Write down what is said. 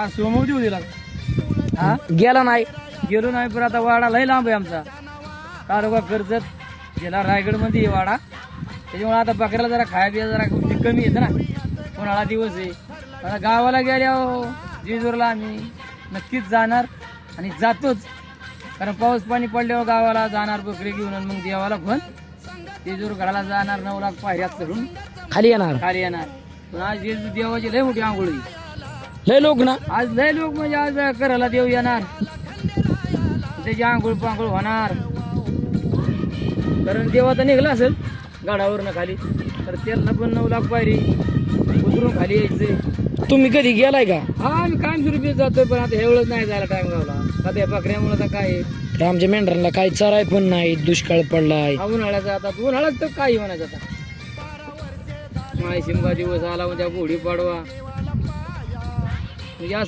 आज सोमवती होती हा गेला नाही. गेलो नाही, पण आता वाडा लय लांब आहे आमचा. तालुका कर्जत, जिल्हा रायगड मध्ये वाडा. त्याच्यामुळे आता बकऱ्याला जरा खाया पिया जरा गोष्टी कमी येतं ना, उन्हाळा दिवस आहे. आता गावाला गेल्यावर जेजूरला आम्ही नक्कीच जाणार आणि जातोच, कारण पाऊस पाणी पडल्यावर गावाला जाणार बकरी घेऊन. आणि मग देवाला पण जेजूर गडाला जाणार, 9 लाख पायऱ्यात चढून खाली येणार. खाली येणार. पण आज जेजू देवाची लय मोठी आंघोळी. लय लोक ना. आज लय लोक म्हणजे आज करायला देव येणार, त्याची आंघोळ पांघोळ होणार. कारण देव आता निघला असेल गडावरनं खाली, तर त्याला पण 9 लाख पायरी उतरून खाली यायचे. तुम्ही कधी गेलाय का? हा आम्ही कायमस्वरूपी जातोय, पण आता एवढंच नाही जायला टाइम गावला. आता या बकऱ्यामुळे आता काय आहे, तर आमच्या मेंढरांना काही चराय पण नाही, दुष्काळ पडलाय. हा उन्हाळ्याचा. आता उन्हाळ्यात तर काही म्हणायचं आता. माय शिमगा दिवस आला म्हणजे गुढी पाडवा म्हणजे